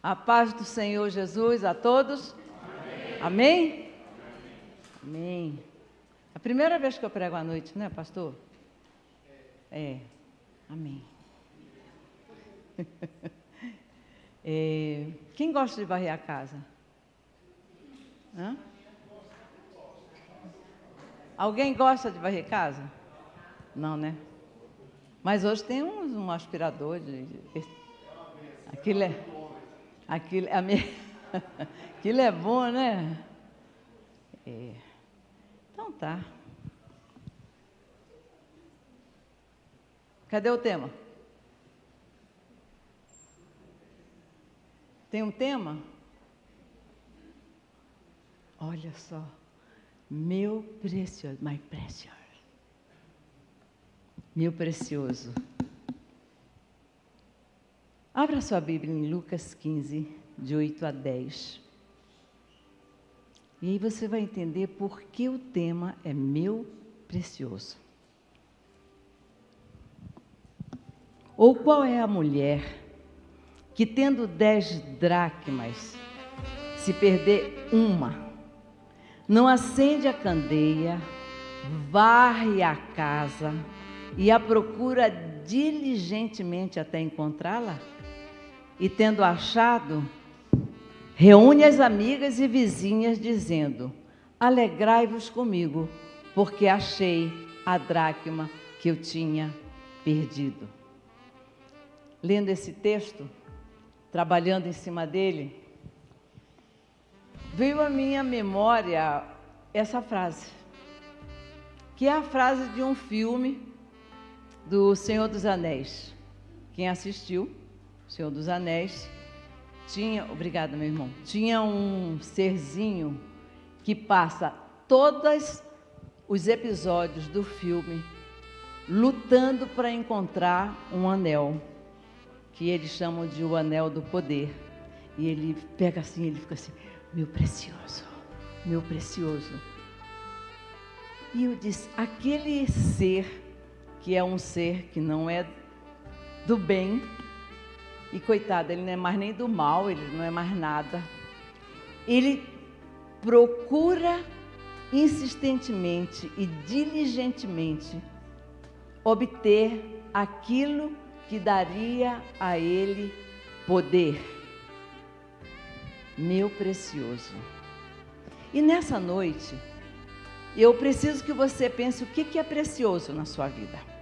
A paz do Senhor Jesus a todos. Amém? Amém. A primeira vez que eu prego à noite, né, pastor? É. Amém. Quem gosta de varrer a casa? Hã? Alguém gosta de varrer casa? Não, né? Mas hoje tem um aspirador aquilo é bom, né? Então tá. Cadê o tema? Tem um tema? Olha só. Meu precioso, my precious. Meu precioso. Abra sua Bíblia em Lucas 15, de 8 a 10. E aí você vai entender por que o tema é meu precioso. Ou qual é a mulher que, tendo 10 dracmas, se perder uma, não acende a candeia, varre a casa e a procura diligentemente até encontrá-la? E tendo achado, reúne as amigas e vizinhas, dizendo: alegrai-vos comigo, porque achei a dracma que eu tinha perdido. Lendo esse texto, trabalhando em cima dele, veio à minha memória essa frase, que é a frase de um filme do Senhor dos Anéis. Quem assistiu Senhor dos Anéis, obrigada, meu irmão, tinha um serzinho que passa todos os episódios do filme lutando para encontrar um anel, que eles chamam de o Anel do Poder. E ele pega assim, ele fica assim: meu precioso, meu precioso. E eu disse: aquele ser, que é um ser que não é do bem, e coitado, ele não é mais nem do mal, ele não é mais nada. Ele procura insistentemente e diligentemente obter aquilo que daria a ele poder. Meu precioso. E nessa noite, eu preciso que você pense o que é precioso na sua vida.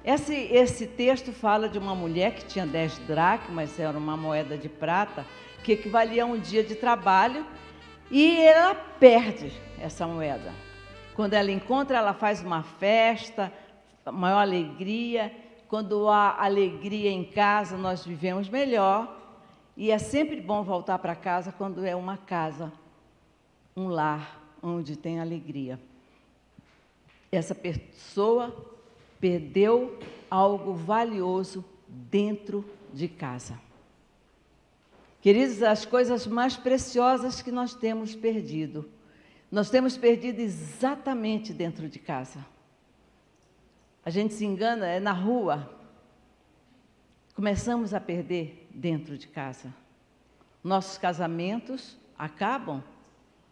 Esse texto fala de uma mulher que tinha 10 dracmas, era uma moeda de prata, que equivalia a um dia de trabalho, e ela perde essa moeda. Quando ela encontra, ela faz uma festa, maior alegria. Quando há alegria em casa, nós vivemos melhor. E é sempre bom voltar para casa quando é uma casa, um lar, onde tem alegria. Essa pessoa perdeu algo valioso dentro de casa. Queridos, as coisas mais preciosas que nós temos perdido exatamente dentro de casa. A gente se engana, é na rua. Começamos a perder dentro de casa. Nossos casamentos acabam,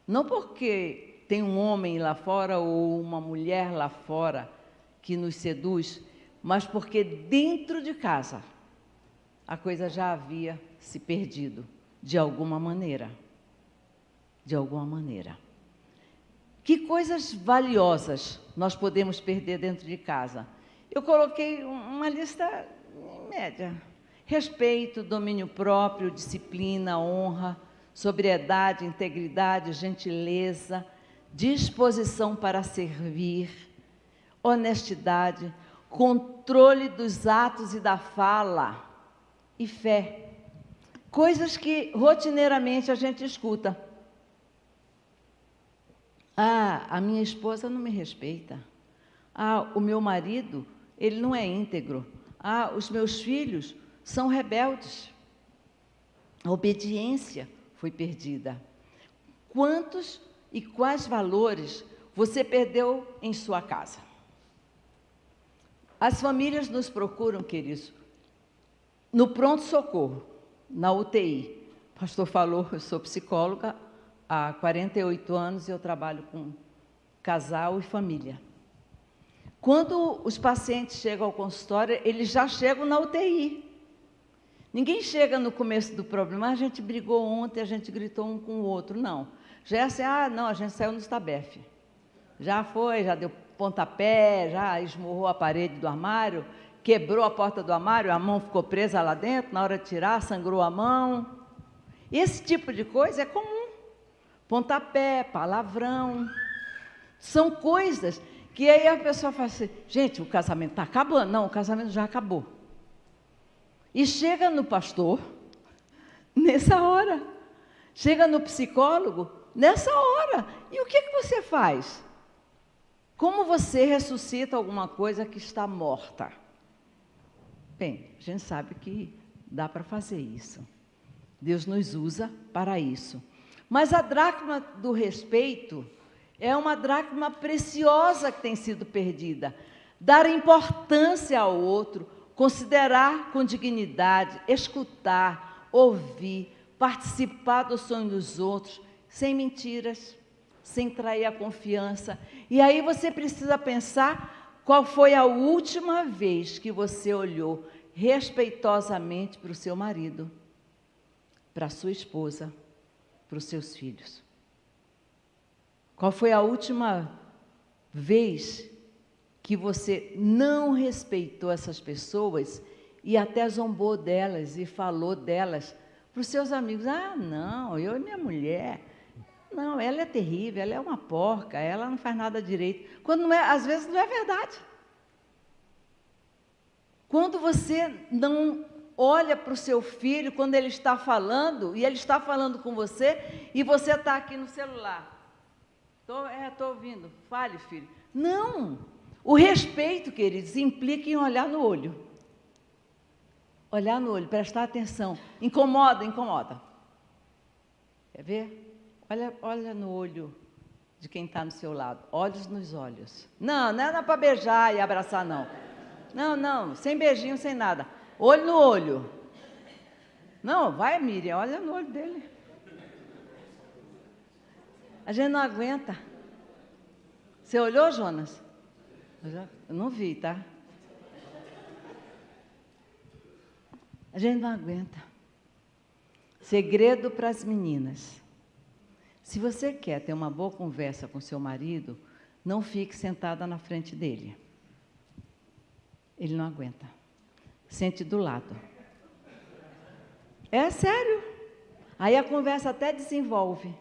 não porque tem um homem lá fora ou uma mulher lá fora que nos seduz, mas porque dentro de casa a coisa já havia se perdido de alguma maneira. De alguma maneira. Que coisas valiosas nós podemos perder dentro de casa? Eu coloquei uma lista média: respeito, domínio próprio, disciplina, honra, sobriedade, integridade, gentileza, disposição para servir, honestidade, controle dos atos e da fala e fé. Coisas que rotineiramente a gente escuta. Ah, a minha esposa não me respeita. Ah, o meu marido, ele não é íntegro. Ah, os meus filhos são rebeldes. A obediência foi perdida. Quantos e quais valores você perdeu em sua casa? As famílias nos procuram, queridos, no pronto-socorro. na UTI. O pastor falou, eu sou psicóloga há 48 anos e eu trabalho com casal e família. Quando os pacientes chegam ao consultório, eles já chegam na UTI. Ninguém chega no começo do problema, a gente brigou ontem, a gente gritou um com o outro. Não. Já é assim, não, a gente saiu no Stabef. Já foi, já deu pontapé, já esmurrou a parede do armário, quebrou a porta do armário, a mão ficou presa lá dentro, na hora de tirar, sangrou a mão. Esse tipo de coisa é comum. Pontapé, palavrão. São coisas que aí a pessoa fala assim, gente, o casamento está acabando. Não, o casamento já acabou. E chega no pastor, nessa hora. Chega no psicólogo, nessa hora. E o que você faz? Como você ressuscita alguma coisa que está morta? Bem, a gente sabe que dá para fazer isso. Deus nos usa para isso. Mas a dracma do respeito é uma dracma preciosa que tem sido perdida. Dar importância ao outro, considerar com dignidade, escutar, ouvir, participar do sonho dos outros, sem mentiras, sem trair a confiança. E aí você precisa pensar qual foi a última vez que você olhou respeitosamente para o seu marido, para a sua esposa, para os seus filhos. Qual foi a última vez que você não respeitou essas pessoas e até zombou delas e falou delas para os seus amigos? Não, eu e minha mulher, não, ela é terrível, ela é uma porca, ela não faz nada direito. Quando não é, às vezes não é verdade. Quando você não olha para o seu filho, quando ele está falando, e ele está falando com você, e você está aqui no celular. Estou ouvindo, fale, filho. Não! O respeito, queridos, implica em olhar no olho. Olhar no olho, prestar atenção. Incomoda, incomoda. Quer ver? Olha no olho de quem está no seu lado. Olhos nos olhos. Não, não é para beijar e abraçar, não. Não, não, sem beijinho, sem nada. Olho no olho. Não, vai, Miriam, olha no olho dele. A gente não aguenta. Você olhou, Jonas? Eu não vi, tá? A gente não aguenta. Segredo para as meninas. Se você quer ter uma boa conversa com seu marido, não fique sentada na frente dele. Ele não aguenta. Sente do lado. É sério. Aí a conversa até desenvolve.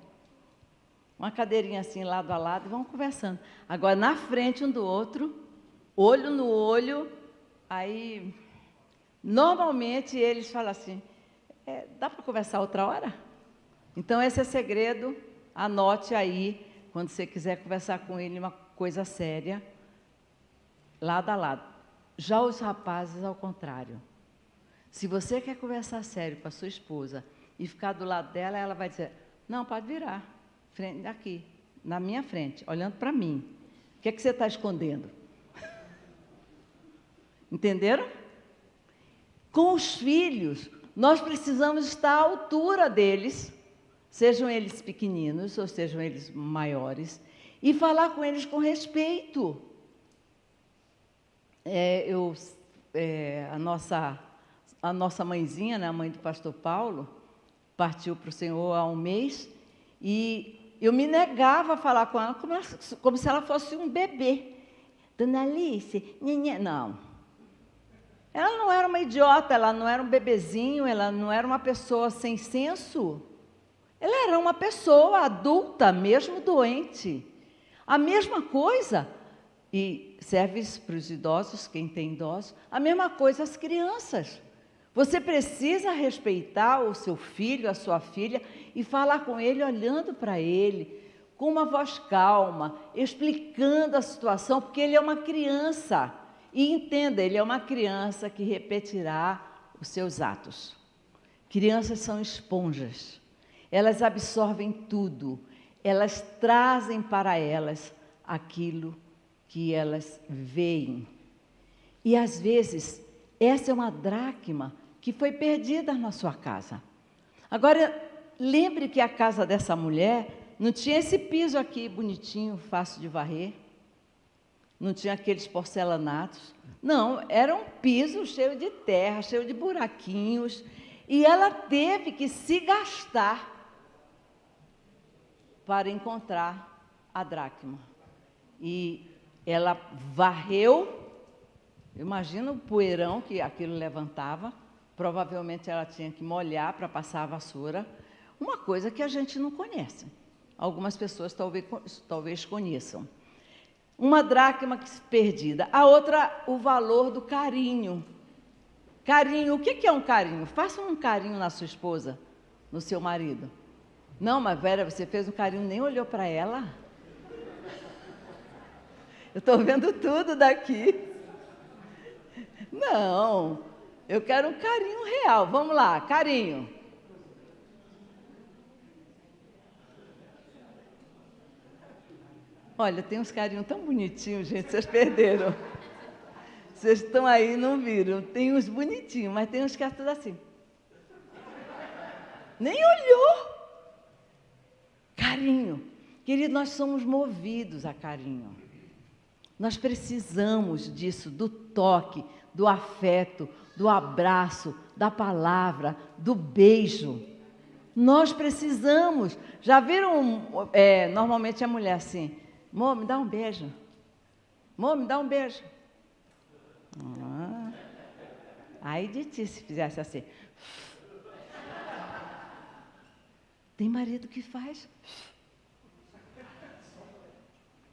Uma cadeirinha assim, lado a lado, e vão conversando. Agora, na frente um do outro, olho no olho, aí, normalmente, eles falam assim, dá para conversar outra hora? Então, esse é segredo, anote aí, quando você quiser conversar com ele uma coisa séria, lado a lado. Já os rapazes, ao contrário. Se você quer conversar sério com a sua esposa e ficar do lado dela, ela vai dizer, não, pode virar. Aqui, na minha frente, olhando para mim. O que é que você está escondendo? Entenderam? Com os filhos, nós precisamos estar à altura deles, sejam eles pequeninos ou sejam eles maiores, e falar com eles com respeito. A nossa mãezinha, né, a mãe do pastor Paulo, partiu para o Senhor há um mês, e eu me negava a falar com ela como se ela fosse um bebê. Dona Alice, não. Ela não era uma idiota, ela não era um bebezinho, ela não era uma pessoa sem senso. Ela era uma pessoa adulta, mesmo doente. A mesma coisa, e serve para os idosos, quem tem idosos, a mesma coisa as crianças. Você precisa respeitar o seu filho, a sua filha, e falar com ele olhando para ele, com uma voz calma, explicando a situação, porque ele é uma criança. E entenda, ele é uma criança que repetirá os seus atos. Crianças são esponjas. Elas absorvem tudo. Elas trazem para elas aquilo que elas veem. E às vezes, essa é uma dracma que foi perdida na sua casa. Agora, lembre que a casa dessa mulher não tinha esse piso aqui bonitinho, fácil de varrer. Não tinha aqueles porcelanatos. Não, era um piso cheio de terra, cheio de buraquinhos. E ela teve que se gastar para encontrar a dracma. E ela varreu, imagina o poeirão que aquilo levantava. Provavelmente ela tinha que molhar para passar a vassoura. Uma coisa que a gente não conhece. Algumas pessoas talvez conheçam. Uma dracma perdida. A outra, o valor do carinho. Carinho, o que é um carinho? Faça um carinho na sua esposa, no seu marido. Não, mas Vera, você fez um carinho, nem olhou para ela? Eu estou vendo tudo daqui. Não, eu quero um carinho real. Vamos lá, carinho. Olha, tem uns carinhos tão bonitinhos, gente, vocês perderam. Vocês estão aí e não viram. Tem uns bonitinhos, mas tem uns que é tudo assim. Nem olhou. Carinho. Querido, nós somos movidos a carinho. Nós precisamos disso, do toque, do afeto, do abraço, da palavra, do beijo. Nós precisamos. Já viram, normalmente a mulher assim, amor, me dá um beijo. Amor, me dá um beijo. Aí de ti se fizesse assim. Tem marido que faz.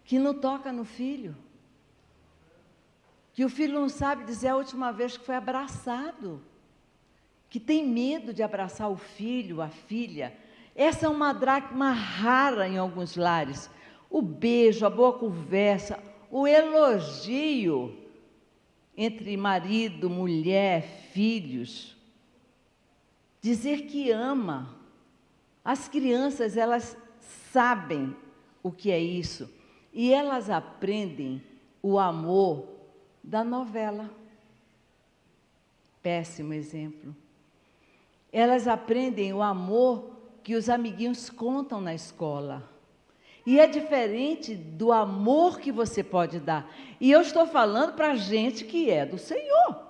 Que não toca no filho. Que o filho não sabe dizer a última vez que foi abraçado. Que tem medo de abraçar o filho, a filha. Essa é uma dracma rara em alguns lares. O beijo, a boa conversa, o elogio entre marido, mulher, filhos. Dizer que ama. As crianças, elas sabem o que é isso. E elas aprendem o amor da novela. Péssimo exemplo. Elas aprendem o amor que os amiguinhos contam na escola. E é diferente do amor que você pode dar. E eu estou falando para gente que é do Senhor.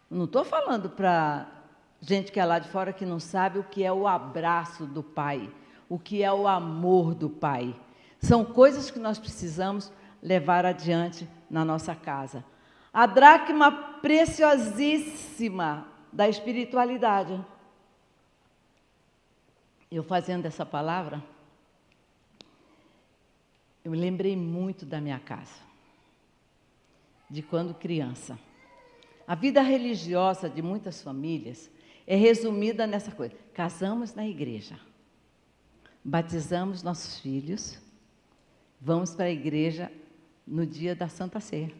Não estou falando para gente que é lá de fora que não sabe o que é o abraço do Pai, o que é o amor do Pai. São coisas que nós precisamos levar adiante na nossa casa. A dracma preciosíssima da espiritualidade. Eu fazendo essa palavra, eu me lembrei muito da minha casa, de quando criança. A vida religiosa de muitas famílias é resumida nessa coisa. Casamos na igreja, batizamos nossos filhos, vamos para a igreja no dia da Santa Ceia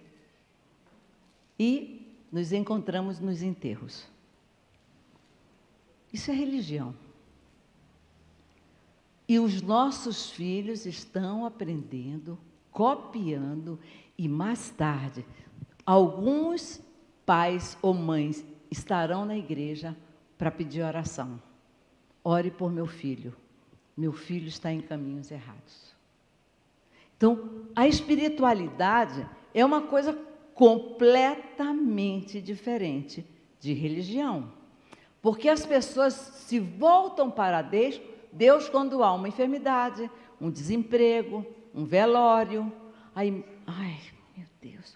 e nos encontramos nos enterros. Isso é religião. E os nossos filhos estão aprendendo, copiando, e mais tarde, alguns pais ou mães estarão na igreja para pedir oração. Ore por meu filho está em caminhos errados. Então, a espiritualidade é uma coisa completamente diferente de religião. Porque as pessoas se voltam para Deus quando há uma enfermidade, um desemprego, um velório. Aí, ai, meu Deus,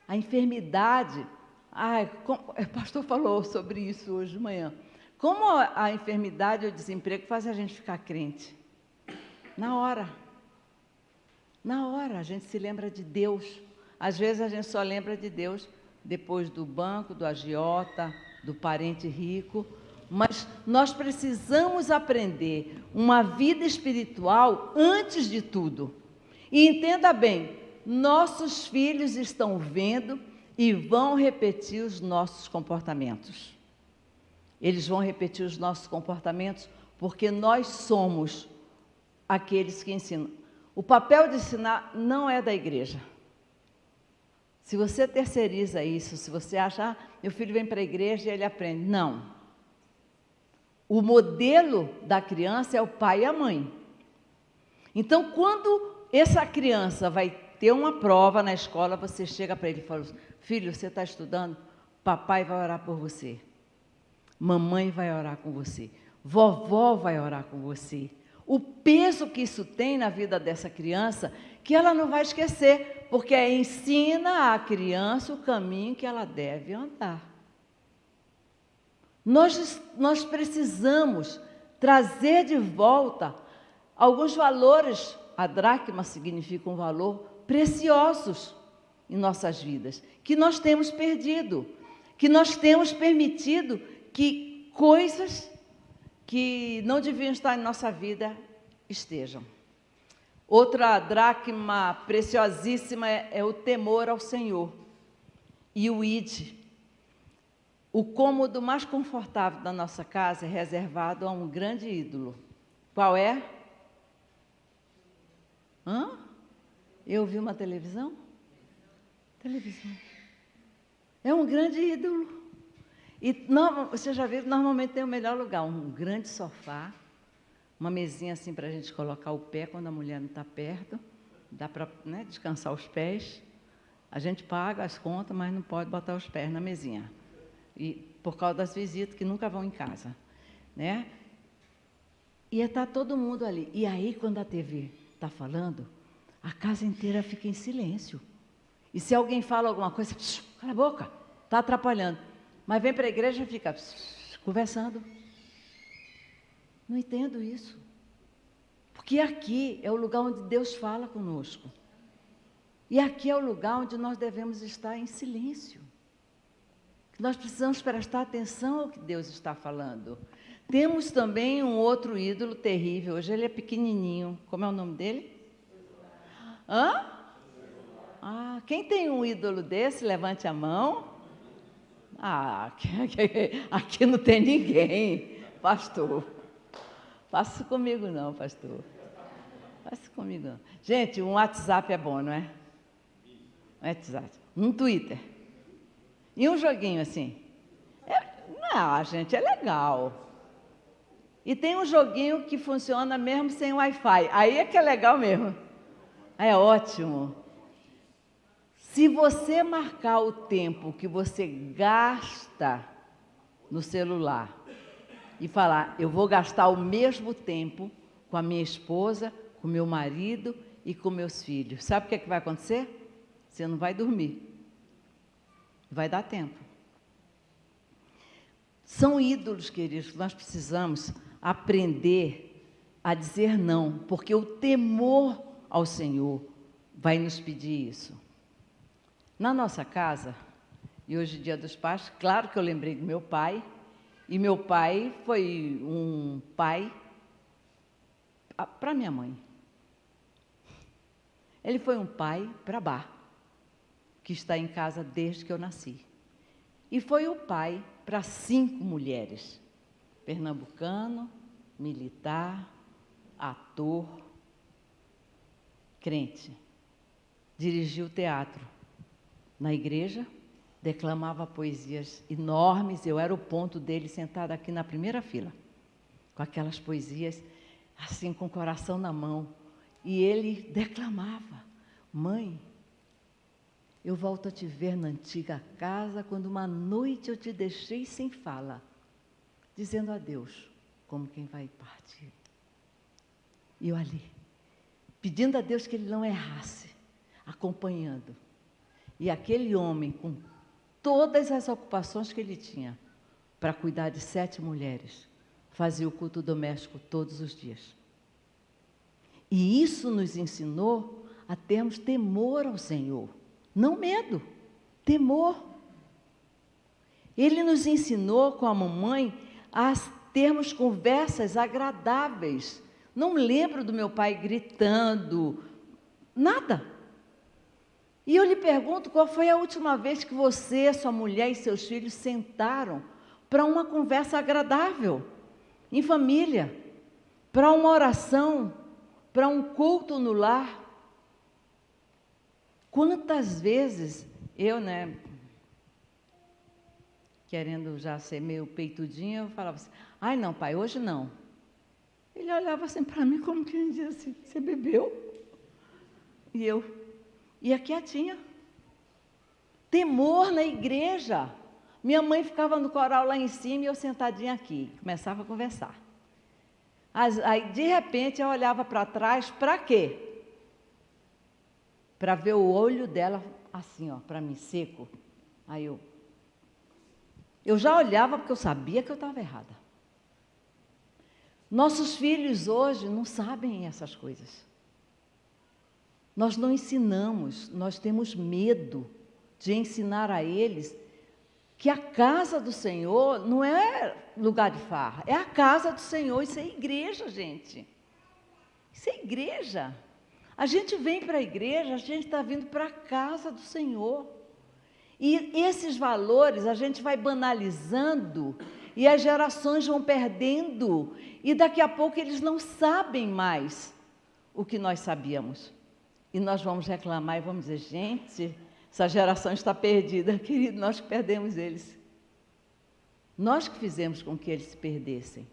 a enfermidade, o pastor falou sobre isso hoje de manhã. Como a enfermidade e o desemprego fazem a gente ficar crente? Na hora a gente se lembra de Deus. Às vezes a gente só lembra de Deus depois do banco, do agiota, do parente rico. Mas nós precisamos aprender uma vida espiritual antes de tudo. E entenda bem, nossos filhos estão vendo e vão repetir os nossos comportamentos. Eles vão repetir os nossos comportamentos porque nós somos aqueles que ensinam. O papel de ensinar não é da igreja. Se você terceiriza isso, se você acha, meu filho vem para a igreja e ele aprende. Não. O modelo da criança é o pai e a mãe. Então, quando essa criança vai ter uma prova na escola, você chega para ele e fala, filho, você está estudando? Papai vai orar por você. Mamãe vai orar com você. Vovó vai orar com você. O peso que isso tem na vida dessa criança, que ela não vai esquecer, porque ensina à criança o caminho que ela deve andar. Nós precisamos trazer de volta alguns valores. A dracma significa um valor preciosos em nossas vidas, que nós temos perdido, que nós temos permitido que coisas que não deviam estar em nossa vida estejam. Outra dracma preciosíssima é o temor ao Senhor e o ide. O cômodo mais confortável da nossa casa é reservado a um grande ídolo. Qual é? Eu vi uma televisão? Televisão. É um grande ídolo. E você já viu, normalmente tem o melhor lugar, um grande sofá, uma mesinha assim para a gente colocar o pé quando a mulher não está perto, dá para descansar os pés. A gente paga as contas, mas não pode botar os pés na mesinha. E por causa das visitas que nunca vão em casa, né? E está todo mundo ali. E aí, quando a TV está falando, a casa inteira fica em silêncio. E se alguém fala alguma coisa, cala a boca, está atrapalhando. Mas vem para a igreja e fica conversando. Não entendo isso. Porque aqui é o lugar onde Deus fala conosco. E aqui é o lugar onde nós devemos estar em silêncio. Nós precisamos prestar atenção ao que Deus está falando. Temos também um outro ídolo terrível. Hoje ele é pequenininho. Como é o nome dele? Quem tem um ídolo desse, levante a mão. Aqui não tem ninguém, pastor. Faça comigo não, pastor. Faça comigo não. Gente, um WhatsApp é bom, não é? Um WhatsApp. Um Twitter. E um joguinho assim. Gente, é legal. E tem um joguinho que funciona mesmo sem Wi-Fi. Aí é que é legal mesmo. É ótimo. Se você marcar o tempo que você gasta no celular e falar, eu vou gastar o mesmo tempo com a minha esposa, com o meu marido e com meus filhos, sabe o que é que vai acontecer? Você não vai dormir. Vai dar tempo. São ídolos, queridos, que nós precisamos aprender a dizer não, porque o temor ao Senhor vai nos pedir isso. Na nossa casa, e hoje Dia dos Pais, claro que eu lembrei do meu pai, e meu pai foi um pai para minha mãe. Ele foi um pai para Bá, que está em casa desde que eu nasci. E foi o pai para 5 mulheres, pernambucano, militar, ator, crente. Dirigiu teatro na igreja, declamava poesias enormes, eu era o ponto dele sentado aqui na primeira fila, com aquelas poesias, assim, com o coração na mão. E ele declamava, mãe, eu volto a te ver na antiga casa, quando uma noite eu te deixei sem fala, dizendo adeus, como quem vai partir. E eu ali, pedindo a Deus que ele não errasse, acompanhando. E aquele homem, com todas as ocupações que ele tinha, para cuidar de 7 mulheres, fazia o culto doméstico todos os dias. E isso nos ensinou a termos temor ao Senhor. Não medo, temor. Ele nos ensinou com a mamãe a termos conversas agradáveis. Não lembro do meu pai gritando, nada. E eu lhe pergunto, qual foi a última vez que você, sua mulher e seus filhos sentaram para uma conversa agradável, em família, para uma oração, para um culto no lar? Quantas vezes Eu, né, querendo já ser meio peitudinha, eu falava assim, ai não, pai, hoje não. Ele olhava assim para mim como quem dizia assim, você bebeu? E eu ia quietinha. Temor na igreja. Minha mãe ficava no coral lá em cima e eu sentadinha aqui, começava a conversar. Aí, de repente, eu olhava para trás, para quê? Para ver o olho dela assim, ó, para mim, seco. Aí eu já olhava porque eu sabia que eu estava errada. Nossos filhos hoje não sabem essas coisas. Nós não ensinamos, nós temos medo de ensinar a eles que a casa do Senhor não é lugar de farra, é a casa do Senhor, isso é igreja, gente. Isso é igreja. A gente vem para a igreja, a gente está vindo para a casa do Senhor. E esses valores a gente vai banalizando e as gerações vão perdendo e daqui a pouco eles não sabem mais o que nós sabíamos. E nós vamos reclamar e vamos dizer, gente, essa geração está perdida, querido, nós que perdemos eles. Nós que fizemos com que eles se perdessem.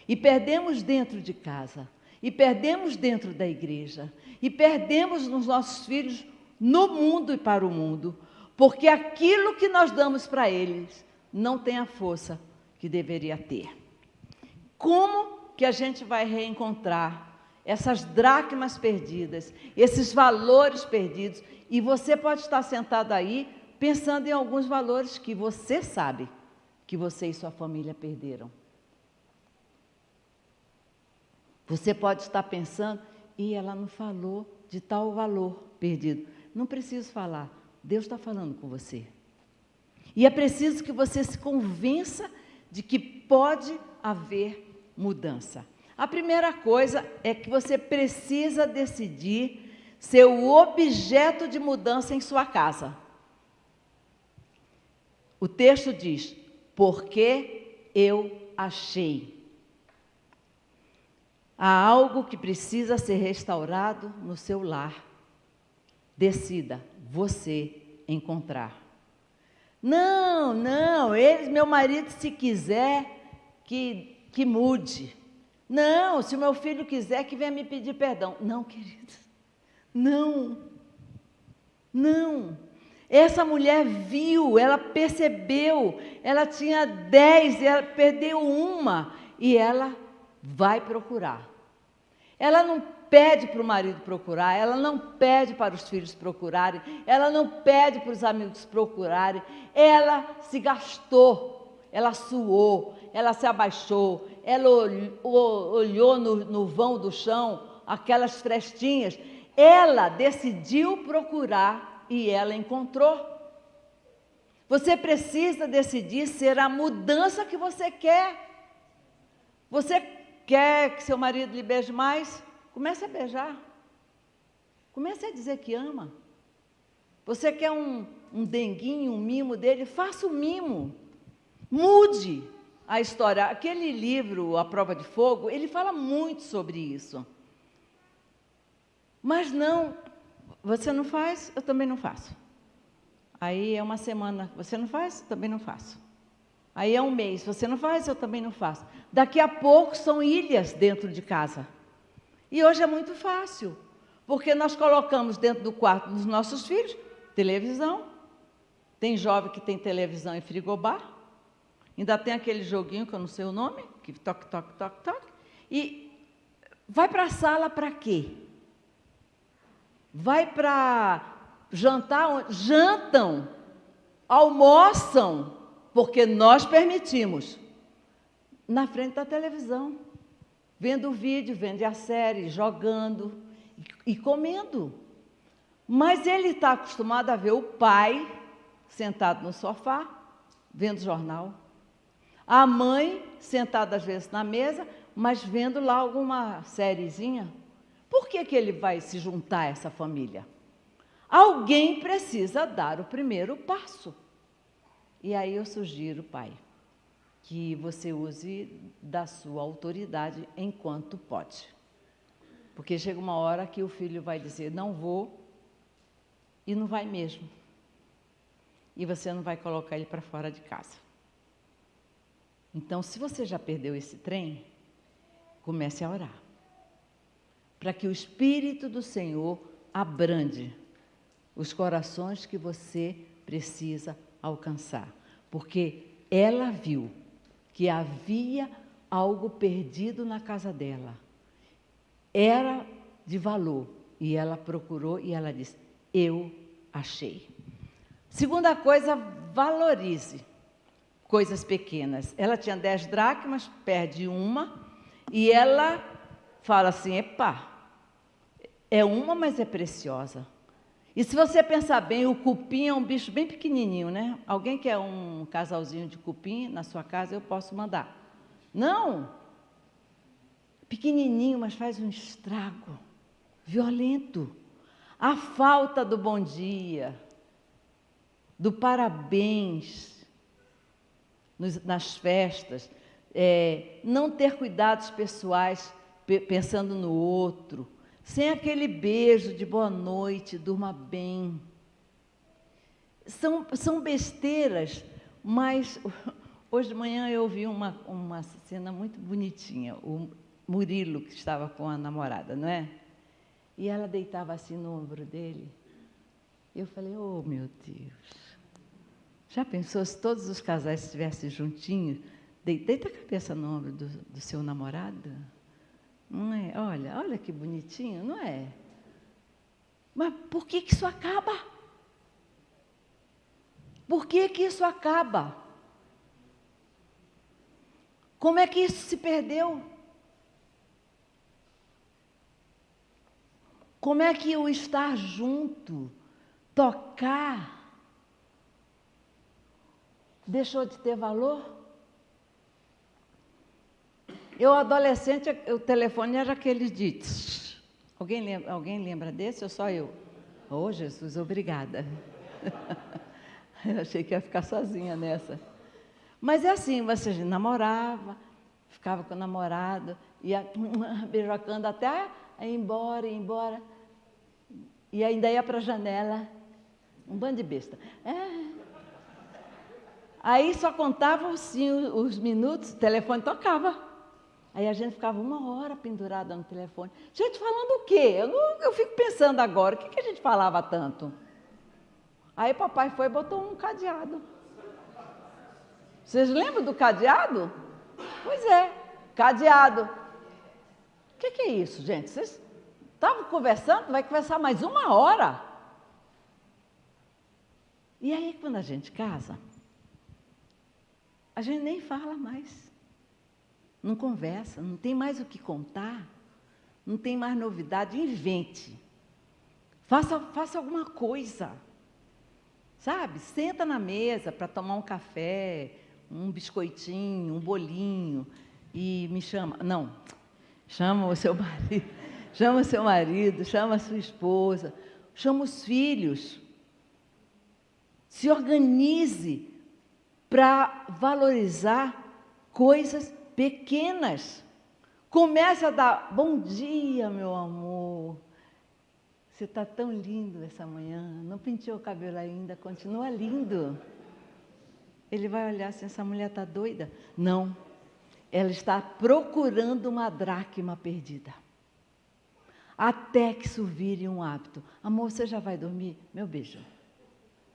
E perdemos dentro de casa, e perdemos dentro da igreja, e perdemos nos nossos filhos no mundo e para o mundo, porque aquilo que nós damos para eles não tem a força que deveria ter. Como que a gente vai reencontrar essas dracmas perdidas, esses valores perdidos? E você pode estar sentado aí pensando em alguns valores que você sabe que você e sua família perderam. Você pode estar pensando, e ela não falou de tal valor perdido. Não preciso falar, Deus está falando com você. E é preciso que você se convença de que pode haver mudança. A primeira coisa é que você precisa decidir ser o objeto de mudança em sua casa. O texto diz, porque eu achei. Há algo que precisa ser restaurado no seu lar. Decida você encontrar. Não, meu marido, se quiser, que mude. Não, se o meu filho quiser, que venha me pedir perdão. Não, querido, não. Essa mulher viu, ela percebeu, ela tinha 10, ela perdeu uma, e ela vai procurar. Ela não pede para o marido procurar, ela não pede para os filhos procurarem, ela não pede para os amigos procurarem, ela se gastou, ela suou, ela se abaixou, ela olhou no vão do chão, aquelas frestinhas, ela decidiu procurar e ela encontrou. Você precisa decidir ser a mudança que você quer. Você quer que seu marido lhe beije mais? Comece a beijar. Comece a dizer que ama. Você quer um denguinho, um mimo dele? Faça o mimo. Mude a história. Aquele livro, A Prova de Fogo, ele fala muito sobre isso. Mas não, você não faz, eu também não faço. Aí é uma semana, você não faz, eu também não faço. Aí é um mês, você não faz, eu também não faço. Daqui a pouco são ilhas dentro de casa. E hoje é muito fácil, porque nós colocamos dentro do quarto dos nossos filhos televisão. Tem jovem que tem televisão em frigobar. Ainda tem aquele joguinho que eu não sei o nome, que toque, toque, toque, toque. E vai para a sala para quê? Vai para jantar? Jantam, almoçam, porque nós permitimos, na frente da televisão, vendo o vídeo, vendo a série, jogando e comendo. Mas ele está acostumado a ver o pai sentado no sofá, vendo jornal. A mãe sentada às vezes na mesa, mas vendo lá alguma sériezinha. Por que ele vai se juntar a essa família? Alguém precisa dar o primeiro passo. E aí eu sugiro, pai, que você use da sua autoridade enquanto pode. Porque chega uma hora que o filho vai dizer, não vou, e não vai mesmo. e você não vai colocar ele para fora de casa. Então, se você já perdeu esse trem, comece a orar, para que o Espírito do Senhor abrande os corações que você precisa alcançar, porque ela viu que havia algo perdido na casa dela, era de valor, e ela procurou e ela disse: eu achei. Segunda coisa, valorize coisas pequenas. Ela tinha 10 dracmas, perde uma, e ela fala assim: epá, é uma, mas é preciosa. E se você pensar bem, o cupim é um bicho bem pequenininho, né? Alguém quer um casalzinho de cupim na sua casa, eu posso mandar. Não! Pequenininho, mas faz um estrago violento. A falta do bom dia, do parabéns nas festas, não ter cuidados pessoais pensando no outro, sem aquele beijo de boa noite, durma bem. São besteiras, mas hoje de manhã eu vi uma cena muito bonitinha. O Murilo, que estava com a namorada, não é? E ela deitava assim no ombro dele. Eu falei: oh, meu Deus, já pensou se todos os casais estivessem juntinhos? Deita a cabeça no ombro do seu namorado. Não é? Olha que bonitinho, não é? Mas por que isso acaba? Por que isso acaba? Como é que isso se perdeu? Como é que o estar junto, tocar, deixou de ter valor? Eu, adolescente, o telefone era aquele de... Alguém lembra desse ou só eu? Oh, Jesus, obrigada. Eu achei que ia ficar sozinha nessa. Mas é assim, você namorava, ficava com o namorado, ia beijocando até ir embora. E ainda ia para a janela, um bando de besta. Aí só contavam assim, os minutos, o telefone tocava. Aí a gente ficava 1 hora pendurada no telefone. Gente, falando o quê? Eu fico pensando agora, o que a gente falava tanto? Aí papai foi e botou um cadeado. Vocês lembram do cadeado? Pois é, cadeado. O que é isso, gente? Vocês estavam conversando, vai conversar mais 1 hora. E aí, quando a gente casa, a gente nem fala mais. Não conversa, não tem mais o que contar, não tem mais novidade, invente. Faça alguma coisa, sabe? Senta na mesa para tomar um café, um biscoitinho, um bolinho, e me chama. Não, chama o seu marido, chama a sua esposa, chama os filhos. Se organize para valorizar coisas pequenas. Comece a dar bom dia, meu amor. Você está tão lindo essa manhã. Não penteou o cabelo ainda, continua lindo. Ele vai olhar assim: essa mulher está doida? Não. Ela está procurando uma dracma perdida. Até que isso vire um hábito. Amor, você já vai dormir? Meu beijo.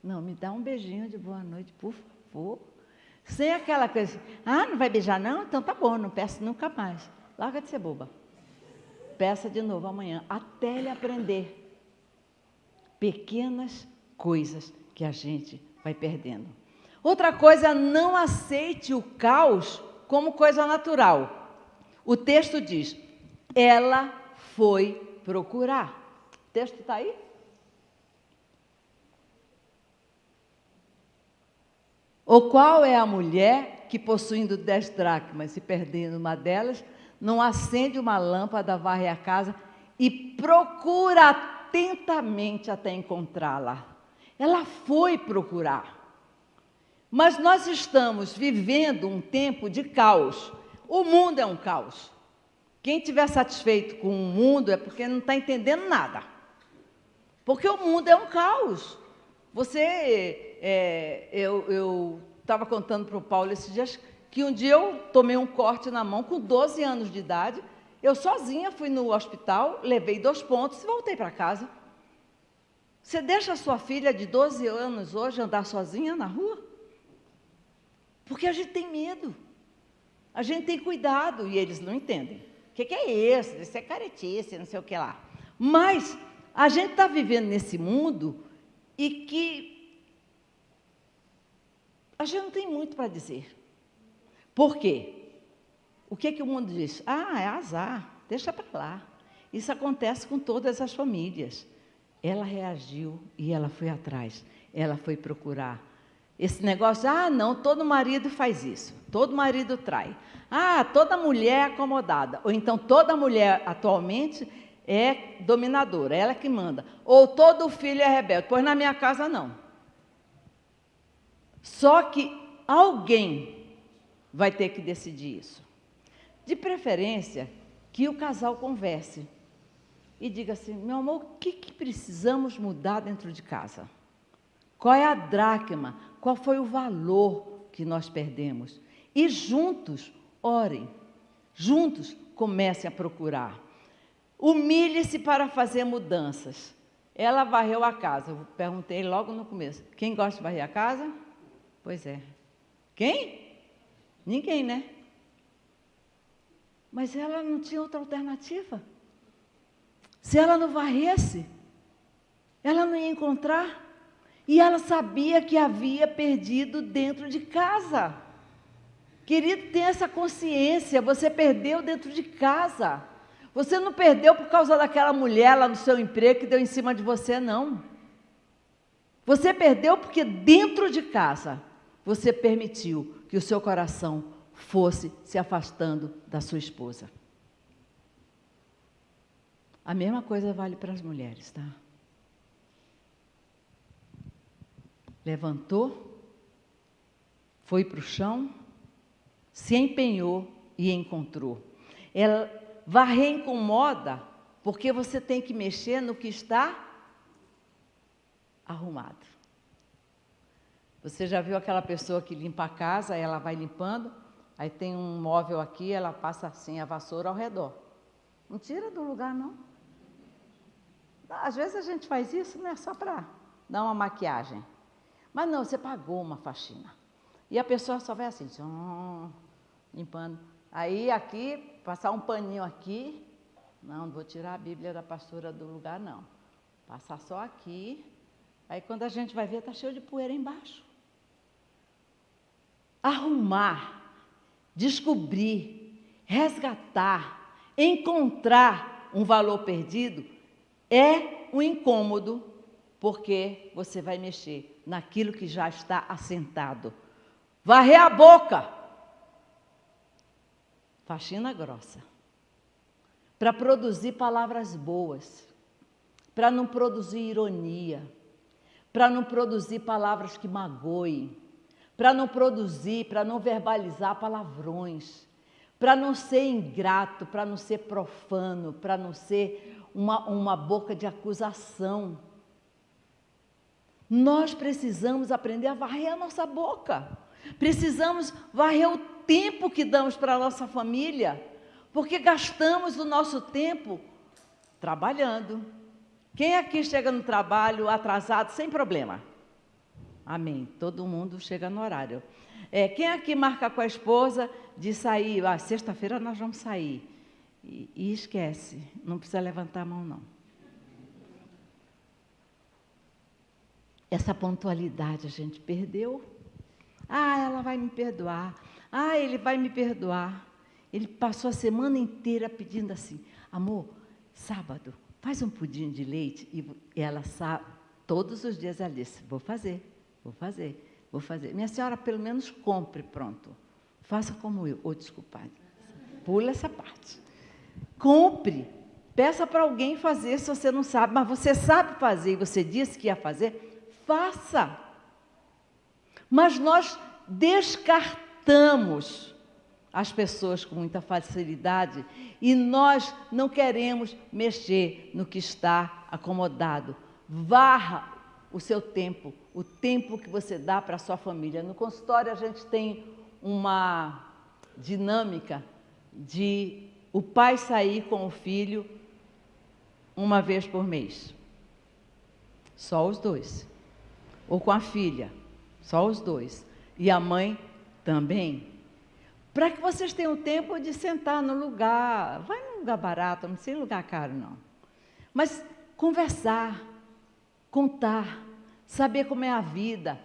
Não, me dá um beijinho de boa noite, por favor. Sem aquela coisa, não vai beijar não? Então tá bom, não peço nunca mais. Larga de ser boba. Peça de novo amanhã, até ele aprender. Pequenas coisas que a gente vai perdendo. Outra coisa, não aceite o caos como coisa natural. O texto diz: ela foi procurar. O texto está aí? Ou qual é a mulher que, possuindo 10 dracmas e perdendo uma delas, não acende uma lâmpada, varre a casa e procura atentamente até encontrá-la? Ela foi procurar. Mas nós estamos vivendo um tempo de caos. O mundo é um caos. Quem estiver satisfeito com o mundo é porque não está entendendo nada. Porque o mundo é um caos. Você eu estava contando para o Paulo esses dias que um dia eu tomei um corte na mão com 12 anos de idade. Eu sozinha fui no hospital, levei 2 pontos e voltei para casa. Você deixa a sua filha de 12 anos hoje andar sozinha na rua? Porque a gente tem medo. A gente tem cuidado e eles não entendem. O que é isso? Isso é caretice, não sei o que lá. Mas a gente está vivendo nesse mundo e que a gente não tem muito para dizer. Por quê? O que o mundo diz? Ah, é azar, deixa para lá. Isso acontece com todas as famílias. Ela reagiu e ela foi atrás. Ela foi procurar. Esse negócio, não, todo marido faz isso, todo marido trai. Toda mulher é acomodada. Ou então toda mulher atualmente é dominadora, ela que manda. Ou todo filho é rebelde, pois na minha casa não. Só que alguém vai ter que decidir isso. De preferência, que o casal converse e diga assim, meu amor, o que precisamos mudar dentro de casa? Qual é a dracma? Qual foi o valor que nós perdemos? E juntos, orem. Juntos, comecem a procurar. Humilhe-se para fazer mudanças. Ela varreu a casa. Eu perguntei logo no começo. Quem gosta de varrer a casa? Pois é. Quem? Ninguém, né? Mas ela não tinha outra alternativa. Se ela não varresse, ela não ia encontrar. E ela sabia que havia perdido dentro de casa. Querido, tenha essa consciência, você perdeu dentro de casa. Você não perdeu por causa daquela mulher lá no seu emprego que deu em cima de você, não. Você perdeu porque dentro de casa você permitiu que o seu coração fosse se afastando da sua esposa. A mesma coisa vale para as mulheres, tá? Levantou, foi para o chão, se empenhou e encontrou. Ela varrer incomoda, porque você tem que mexer no que está arrumado. Você já viu aquela pessoa que limpa a casa, ela vai limpando, aí tem um móvel aqui, ela passa assim a vassoura ao redor. Não tira do lugar, não. Às vezes a gente faz isso, né, só para dar uma maquiagem. Mas não, você pagou uma faxina. E a pessoa só vai assim, limpando. Aí aqui, passar um paninho aqui. Não vou tirar a Bíblia da pastora do lugar, não. Passar só aqui. Aí quando a gente vai ver, está cheio de poeira embaixo. Arrumar, descobrir, resgatar, encontrar um valor perdido é um incômodo, porque você vai mexer naquilo que já está assentado. Varrer a boca. Faxina grossa. Para produzir palavras boas. Para não produzir ironia. Para não produzir palavras que magoem. Para não produzir, para não verbalizar palavrões. Para não ser ingrato, para não ser profano, para não ser uma boca de acusação. Nós precisamos aprender a varrer a nossa boca. Precisamos varrer o tempo que damos para a nossa família, porque gastamos o nosso tempo trabalhando. Quem aqui chega no trabalho atrasado sem problema? Amém. Todo mundo chega no horário. Quem aqui marca com a esposa de sair? Sexta-feira nós vamos sair. E esquece, não precisa levantar a mão, não. Essa pontualidade a gente perdeu. Ela vai me perdoar. Ele vai me perdoar. Ele passou a semana inteira pedindo assim, amor, sábado, faz um pudim de leite. E ela sabe, todos os dias ela disse, vou fazer. Minha senhora, pelo menos compre, pronto. Faça como eu. Desculpa, pula essa parte. Compre. Peça para alguém fazer se você não sabe, mas você sabe fazer e você disse que ia fazer, faça. Mas nós descartamos as pessoas com muita facilidade e nós não queremos mexer no que está acomodado. Varra o seu tempo o tempo que você dá para a sua família. No consultório a gente tem uma dinâmica de o pai sair com o filho uma vez por mês. Só os dois. Ou com a filha, só os dois. E a mãe também. Para que vocês tenham tempo de sentar no lugar. Vai num lugar barato, não sei lugar caro não. Mas conversar, contar, saber como é a vida,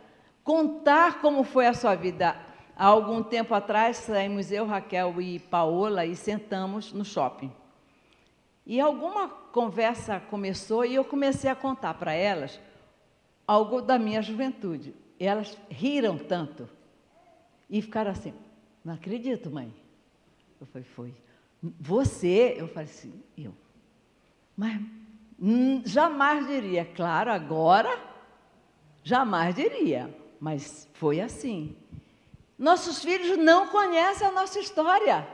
contar como foi a sua vida. Há algum tempo atrás, saímos eu, Raquel e Paola e sentamos no shopping. E alguma conversa começou e eu comecei a contar para elas algo da minha juventude. E elas riram tanto e ficaram assim, não acredito, mãe. Eu falei, foi. Você? Eu falei assim, eu. Mas jamais diria, claro, agora, jamais diria, mas foi assim. Nossos filhos não conhecem a nossa história.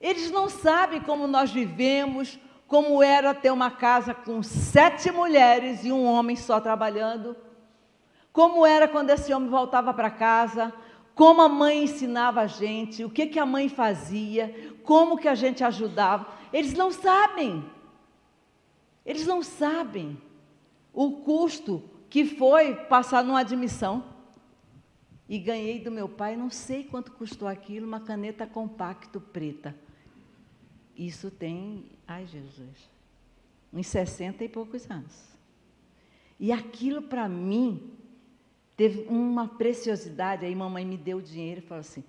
Eles não sabem como nós vivemos, como era ter uma casa com 7 mulheres e um homem só trabalhando, como era quando esse homem voltava para casa, como a mãe ensinava a gente, o que a mãe fazia, como que a gente ajudava. Eles não sabem. Eles não sabem o custo que foi passar numa admissão. E ganhei do meu pai, não sei quanto custou aquilo, uma caneta compacto preta. Isso tem, ai Jesus, uns 60 e poucos anos. E aquilo para mim teve uma preciosidade. Aí mamãe me deu o dinheiro e falou assim,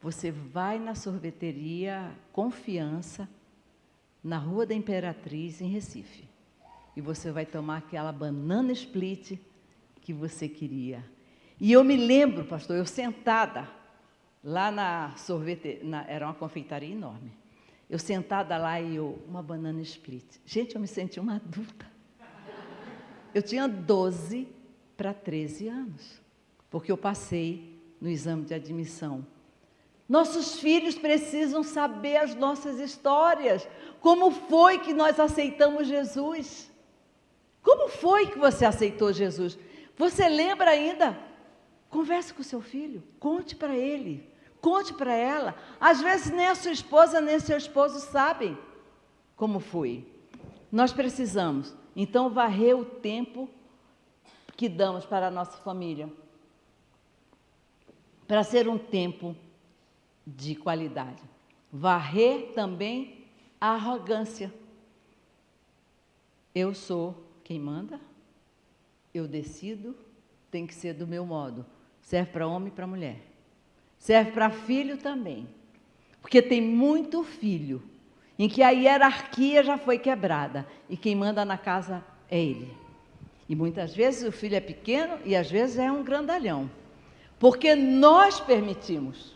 você vai na sorveteria Confiança, na Rua da Imperatriz, em Recife. E você vai tomar aquela banana split que você queria. E eu me lembro, pastor, eu sentada lá na sorveteria, era uma confeitaria enorme. Eu sentada lá e uma banana split. Gente, eu me senti uma adulta. Eu tinha 12 para 13 anos, porque eu passei no exame de admissão. Nossos filhos precisam saber as nossas histórias. Como foi que nós aceitamos Jesus? Como foi que você aceitou Jesus? Você lembra ainda? Converse com o seu filho, conte para ele, conte para ela. Às vezes nem a sua esposa nem seu esposo sabem como foi. Nós precisamos, então, varrer o tempo que damos para a nossa família, para ser um tempo de qualidade. Varrer também a arrogância. Eu sou quem manda, eu decido, tem que ser do meu modo. Serve para homem e para mulher. Serve para filho também. Porque tem muito filho em que a hierarquia já foi quebrada e quem manda na casa é ele. E muitas vezes o filho é pequeno e às vezes é um grandalhão. Porque nós permitimos.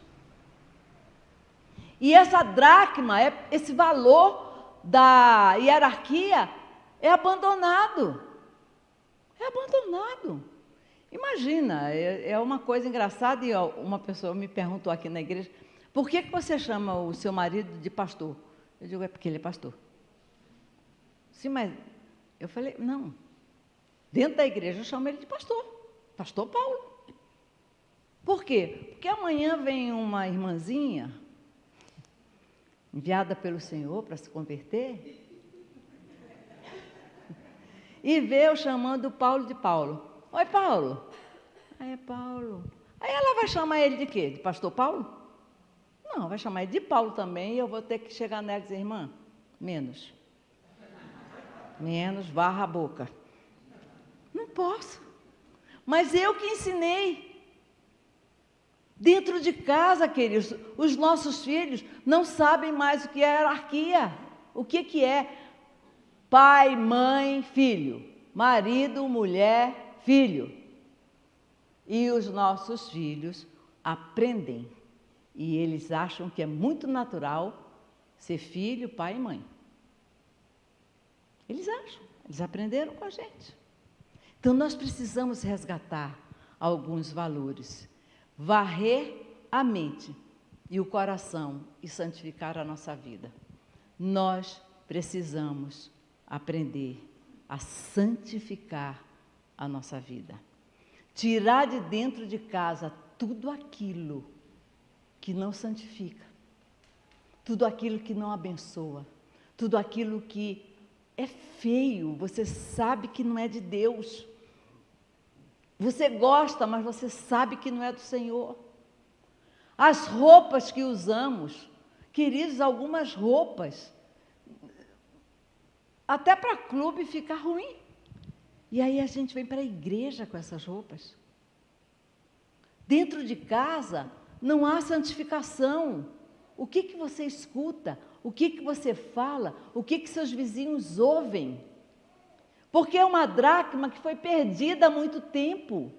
E essa dracma, esse valor da hierarquia é abandonado. É abandonado. Imagina, é uma coisa engraçada e uma pessoa me perguntou aqui na igreja, por que você chama o seu marido de pastor? Eu digo, é porque ele é pastor. Sim, mas eu falei, não. Dentro da igreja eu chamo ele de pastor. Pastor Paulo. Por quê? Porque amanhã vem uma irmãzinha enviada pelo Senhor para se converter e vê eu chamando Paulo de Paulo. Oi, Paulo. Aí é Paulo. Aí ela vai chamar ele de quê? De pastor Paulo? Não, vai chamar ele de Paulo também e eu vou ter que chegar nela e dizer, irmã, menos. Menos, varra a boca. Não posso. Mas eu que ensinei. Dentro de casa, queridos, os nossos filhos não sabem mais o que é hierarquia. O que é pai, mãe, filho. Marido, mulher, filho. E os nossos filhos aprendem. E eles acham que é muito natural ser filho, pai e mãe. Eles acham. Eles aprenderam com a gente. Então, nós precisamos resgatar alguns valores. Varrer a mente e o coração e santificar a nossa vida. Nós precisamos aprender a santificar a nossa vida. tirar de dentro de casa tudo aquilo que não santifica, tudo aquilo que não abençoa, tudo aquilo que é feio, você sabe que não é de Deus. Você gosta, mas você sabe que não é do Senhor. As roupas que usamos, queridos, algumas roupas, até para clube fica ruim. E aí a gente vem para a igreja com essas roupas. Dentro de casa não há santificação. O que você escuta? O que você fala? O que seus vizinhos ouvem? Porque é uma dracma que foi perdida há muito tempo.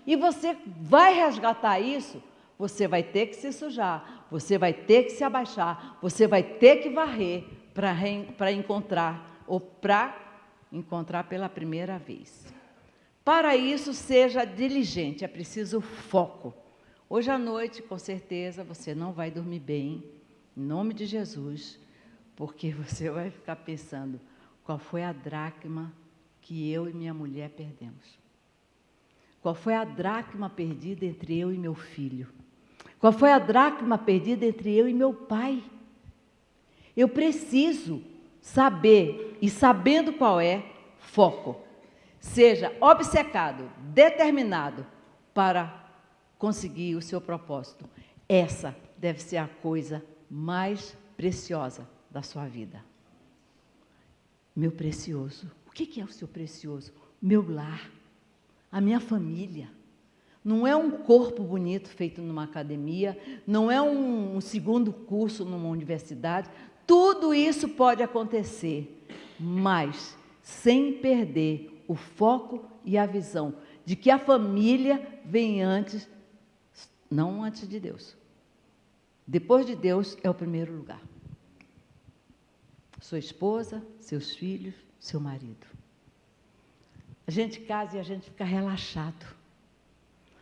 E você vai resgatar isso, você vai ter que se sujar, você vai ter que se abaixar, você vai ter que varrer para encontrar, ou para encontrar pela primeira vez. Para isso, seja diligente, é preciso foco. Hoje à noite, com certeza, você não vai dormir bem, em nome de Jesus, porque você vai ficar pensando, qual foi a dracma que eu e minha mulher perdemos? Qual foi a dracma perdida entre eu e meu filho? Qual foi a dracma perdida entre eu e meu pai? Eu preciso saber, e sabendo qual é, foco. Seja obcecado, determinado para conseguir o seu propósito. Essa deve ser a coisa mais preciosa da sua vida. Meu precioso. O que é o seu precioso? Meu lar, a minha família. Não é um corpo bonito feito numa academia, não é um segundo curso numa universidade. Tudo isso pode acontecer, mas sem perder o foco e a visão de que a família vem antes, não antes de Deus. Depois de Deus é o primeiro lugar. Sua esposa, seus filhos, seu marido. A gente casa e a gente fica relaxado.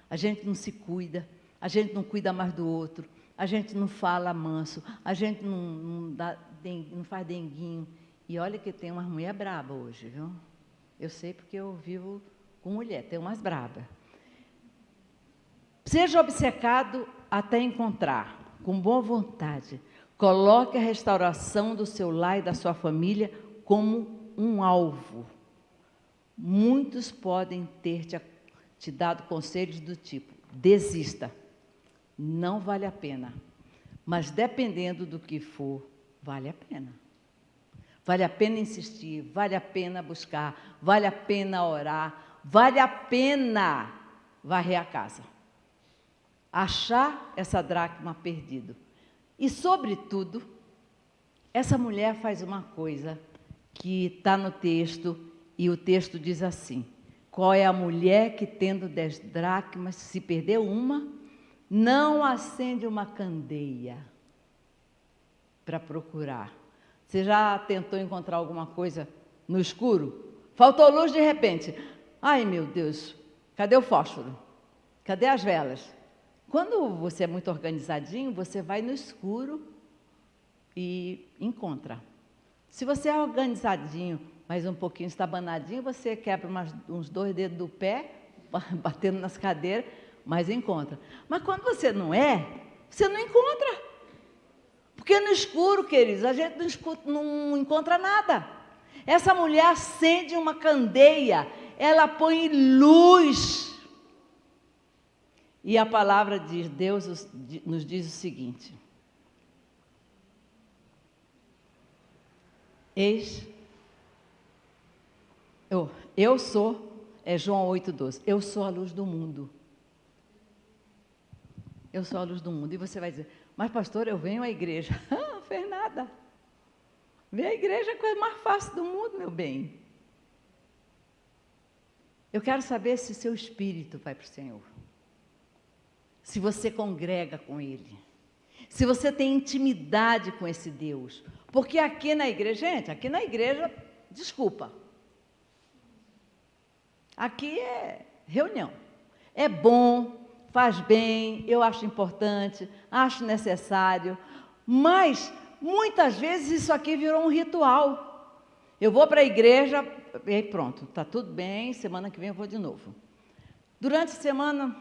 A gente não se cuida, a gente não cuida mais do outro, a gente não fala manso, a gente não faz denguinho. E olha que tem umas mulher braba hoje, viu? Eu sei porque eu vivo com mulher, tem umas brabas. Seja obcecado até encontrar, com boa vontade. Coloque a restauração do seu lar e da sua família como um alvo. Muitos podem ter te dado conselhos do tipo, desista, não vale a pena. Mas dependendo do que for, vale a pena. Vale a pena insistir, vale a pena buscar, vale a pena orar, vale a pena varrer a casa. Achar essa dracma perdida. E, sobretudo, essa mulher faz uma coisa que está no texto, e o texto diz assim, qual é a mulher que, tendo 10 dracmas, se perdeu uma, não acende uma candeia para procurar? Você já tentou encontrar alguma coisa no escuro? Faltou luz de repente. Ai, meu Deus, cadê o fósforo? Cadê as velas? Quando você é muito organizadinho, você vai no escuro e encontra. Se você é organizadinho, mas um pouquinho estabanadinho, você quebra uns 2 dedos do pé, batendo nas cadeiras, mas encontra. Mas quando você não é, você não encontra. Porque no escuro, queridos, a gente não encontra nada. Essa mulher acende uma candeia, ela põe luz. E a palavra de Deus nos diz o seguinte. Eu sou, João 8,12, eu sou a luz do mundo. Eu sou a luz do mundo. E você vai dizer, mas pastor, eu venho à igreja. Não fez nada. Ver a igreja é a coisa mais fácil do mundo, meu bem. Eu quero saber se seu espírito vai para o Senhor. Se você congrega com Ele. Se você tem intimidade com esse Deus. Porque aqui na igreja, gente, aqui na igreja, desculpa. Aqui é reunião. É bom, faz bem, eu acho importante, acho necessário. Mas, muitas vezes, isso aqui virou um ritual. Eu vou para a igreja, e aí pronto, está tudo bem, semana que vem eu vou de novo. Durante a semana,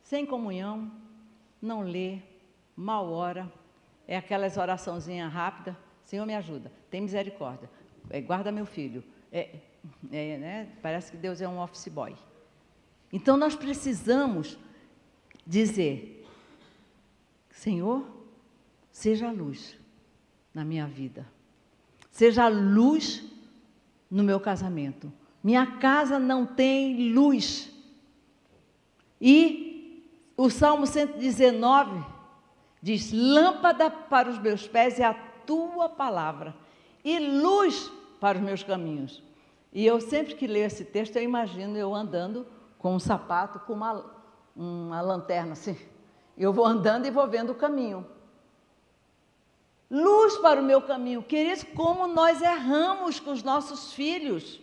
sem comunhão, não lê, mal ora, é aquelas oraçãozinhas rápidas, Senhor me ajuda, tem misericórdia, guarda meu filho, né? Parece que Deus é um office boy. Então nós precisamos dizer, Senhor, seja a luz na minha vida, seja a luz no meu casamento. Minha casa não tem luz. E o Salmo 119 diz, lâmpada para os meus pés é a tua palavra e luz para os meus caminhos. E eu sempre que leio esse texto, eu imagino eu andando com um sapato, com uma lanterna assim. Eu vou andando e vou vendo o caminho. Luz para o meu caminho. Queridos, como nós erramos com os nossos filhos.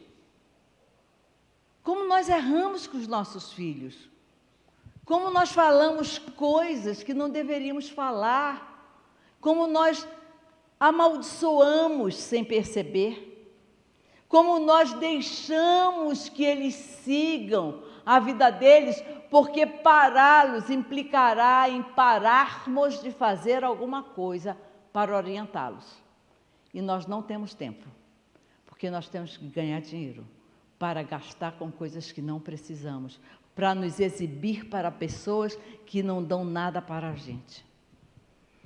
Como nós erramos com os nossos filhos. Como nós falamos coisas que não deveríamos falar. Como nós amaldiçoamos sem perceber. Como nós deixamos que eles sigam a vida deles, porque pará-los implicará em pararmos de fazer alguma coisa para orientá-los. E nós não temos tempo, porque nós temos que ganhar dinheiro para gastar com coisas que não precisamos, para nos exibir para pessoas que não dão nada para a gente.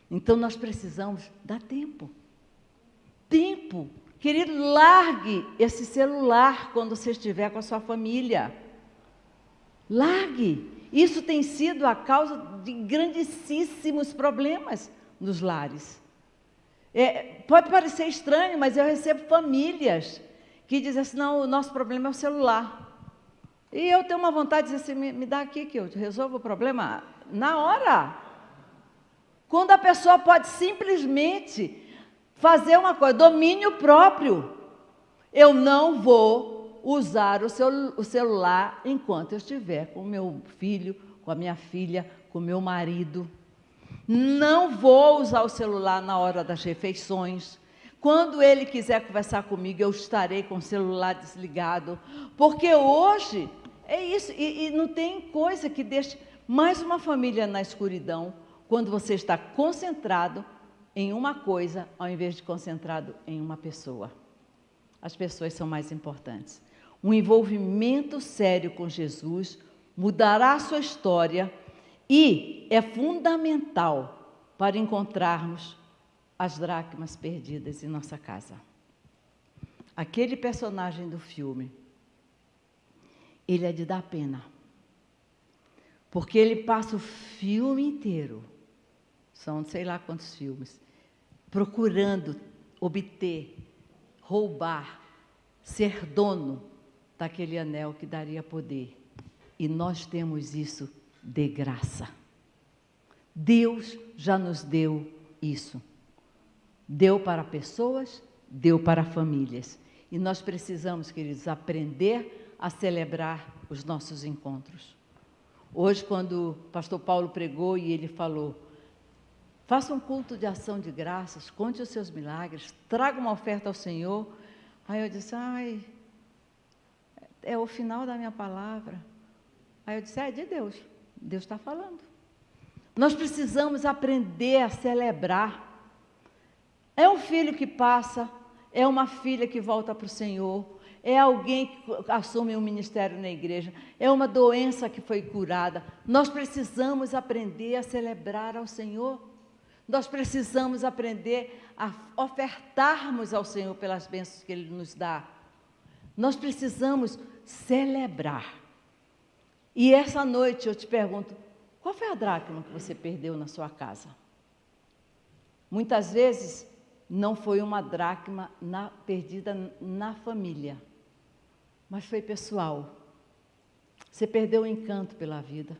Então nós precisamos dar tempo. Tempo. Querido, largue esse celular quando você estiver com a sua família. Largue. Isso tem sido a causa de grandíssimos problemas nos lares. Pode parecer estranho, mas eu recebo famílias que dizem assim, não, o nosso problema é o celular. E eu tenho uma vontade de dizer assim, me dá aqui que eu resolvo o problema na hora. Quando a pessoa pode simplesmente fazer uma coisa, domínio próprio. Eu não vou usar o celular enquanto eu estiver com o meu filho, com a minha filha, com o meu marido. Não vou usar o celular na hora das refeições. Quando ele quiser conversar comigo, eu estarei com o celular desligado. Porque hoje é isso. E não tem coisa que deixe mais uma família na escuridão quando você está concentrado em uma coisa, ao invés de concentrado em uma pessoa. As pessoas são mais importantes. Um envolvimento sério com Jesus mudará a sua história e é fundamental para encontrarmos as dracmas perdidas em nossa casa. Aquele personagem do filme, ele é de dar pena, porque ele passa o filme inteiro, são sei lá quantos filmes, procurando obter, roubar, ser dono daquele anel que daria poder. E nós temos isso de graça. Deus já nos deu isso. Deu para pessoas, deu para famílias. E nós precisamos, queridos, aprender a celebrar os nossos encontros. Hoje, quando o pastor Paulo pregou e ele falou, faça um culto de ação de graças, conte os seus milagres, traga uma oferta ao Senhor. Aí eu disse, é o final da minha palavra. Aí eu disse, é de Deus, Deus está falando. Nós precisamos aprender a celebrar. É um filho que passa, é uma filha que volta para o Senhor, é alguém que assume um ministério na igreja, é uma doença que foi curada. Nós precisamos aprender a celebrar ao Senhor. Nós precisamos aprender a ofertarmos ao Senhor pelas bênçãos que Ele nos dá. Nós precisamos celebrar. E essa noite eu te pergunto, qual foi a dracma que você perdeu na sua casa? Muitas vezes não foi uma dracma perdida na família, mas foi pessoal. Você perdeu o encanto pela vida.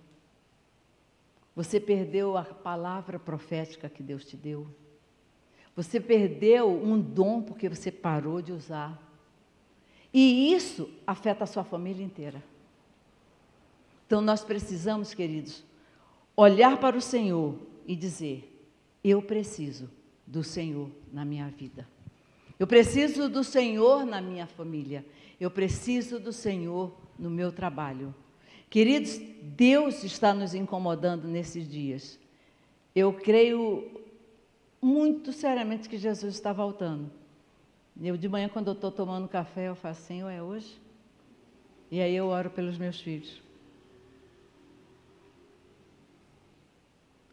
Você perdeu a palavra profética que Deus te deu. Você perdeu um dom porque você parou de usar. E isso afeta a sua família inteira. Então nós precisamos, queridos, olhar para o Senhor e dizer, eu preciso do Senhor na minha vida. Eu preciso do Senhor na minha família. Eu preciso do Senhor no meu trabalho. Queridos, Deus está nos incomodando nesses dias. Eu creio muito seriamente que Jesus está voltando. Eu, de manhã, quando eu estou tomando café, eu falo assim, é hoje? E aí eu oro pelos meus filhos.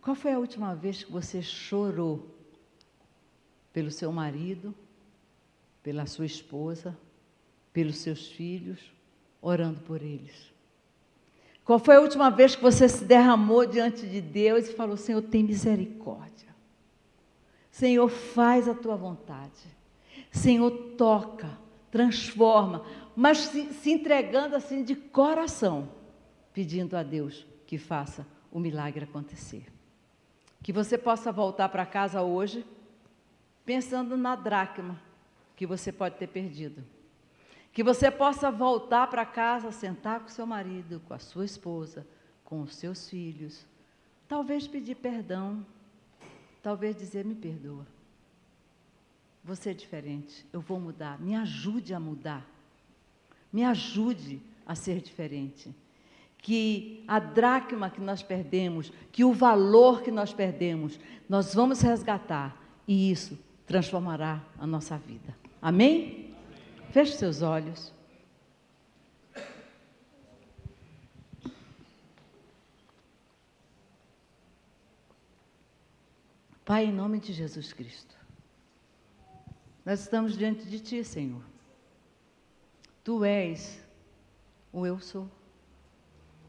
Qual foi a última vez que você chorou pelo seu marido, pela sua esposa, pelos seus filhos, orando por eles? Qual foi a última vez que você se derramou diante de Deus e falou, Senhor, tem misericórdia. Senhor, faz a tua vontade. Senhor, toca, transforma, mas se entregando assim de coração, pedindo a Deus que faça o milagre acontecer. Que você possa voltar para casa hoje, pensando na dracma que você pode ter perdido. Que você possa voltar para casa, sentar com seu marido, com a sua esposa, com os seus filhos. Talvez pedir perdão, talvez dizer, me perdoa. Você é diferente, eu vou mudar, me ajude a mudar. Me ajude a ser diferente. Que a dracma que nós perdemos, que o valor que nós perdemos, nós vamos resgatar e isso transformará a nossa vida. Amém? Feche seus olhos. Pai, em nome de Jesus Cristo, nós estamos diante de Ti, Senhor. Tu és o Eu Sou,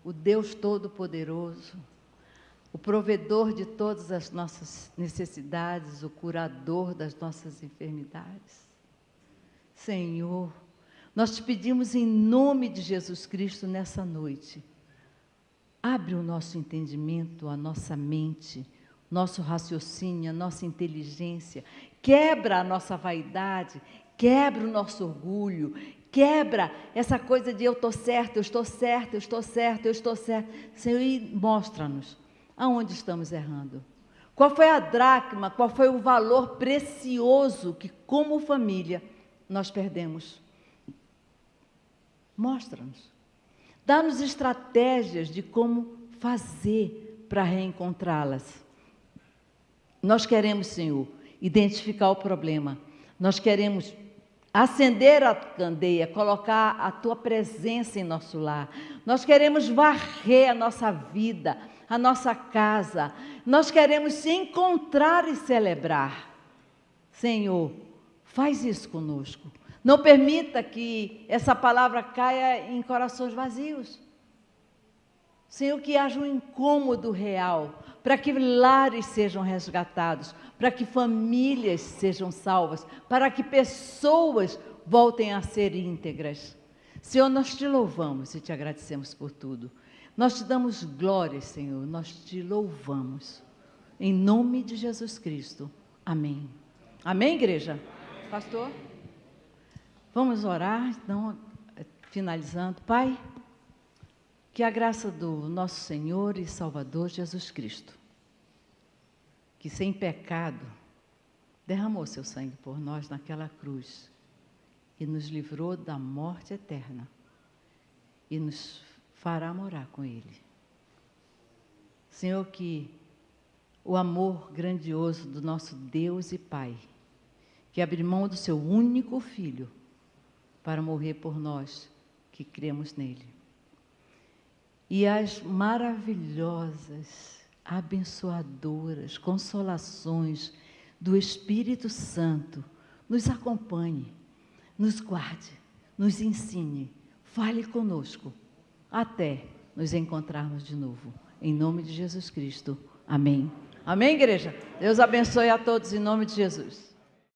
o Deus Todo-Poderoso, o provedor de todas as nossas necessidades, o curador das nossas enfermidades. Senhor, nós te pedimos em nome de Jesus Cristo nessa noite, abre o nosso entendimento, a nossa mente, nosso raciocínio, a nossa inteligência, quebra a nossa vaidade, quebra o nosso orgulho, quebra essa coisa de eu estou certo, eu estou certo, eu estou certo, eu estou certo. Senhor, e mostra-nos aonde estamos errando. Qual foi a dracma, qual foi o valor precioso que, como família, nós perdemos? Mostra-nos. Dá-nos estratégias de como fazer para reencontrá-las. Nós queremos, Senhor, identificar o problema. Nós queremos acender a candeia, colocar a Tua presença em nosso lar. Nós queremos varrer a nossa vida, a nossa casa. Nós queremos se encontrar e celebrar. Senhor, faz isso conosco. Não permita que essa palavra caia em corações vazios. Senhor, que haja um incômodo real, para que lares sejam resgatados, para que famílias sejam salvas, para que pessoas voltem a ser íntegras. Senhor, nós te louvamos e te agradecemos por tudo. Nós te damos glória, Senhor, nós te louvamos. Em nome de Jesus Cristo. Amém. Amém, igreja? Amém. Pastor? Vamos orar, então, finalizando. Pai, que a graça do nosso Senhor e Salvador Jesus Cristo, que sem pecado derramou seu sangue por nós naquela cruz e nos livrou da morte eterna e nos fará morar com Ele. Senhor, que o amor grandioso do nosso Deus e Pai, que abriu mão do seu único Filho para morrer por nós que cremos nele, e as maravilhosas, abençoadoras consolações do Espírito Santo nos acompanhe, nos guarde, nos ensine, fale conosco, até nos encontrarmos de novo. Em nome de Jesus Cristo. Amém. Amém, igreja? Deus abençoe a todos em nome de Jesus.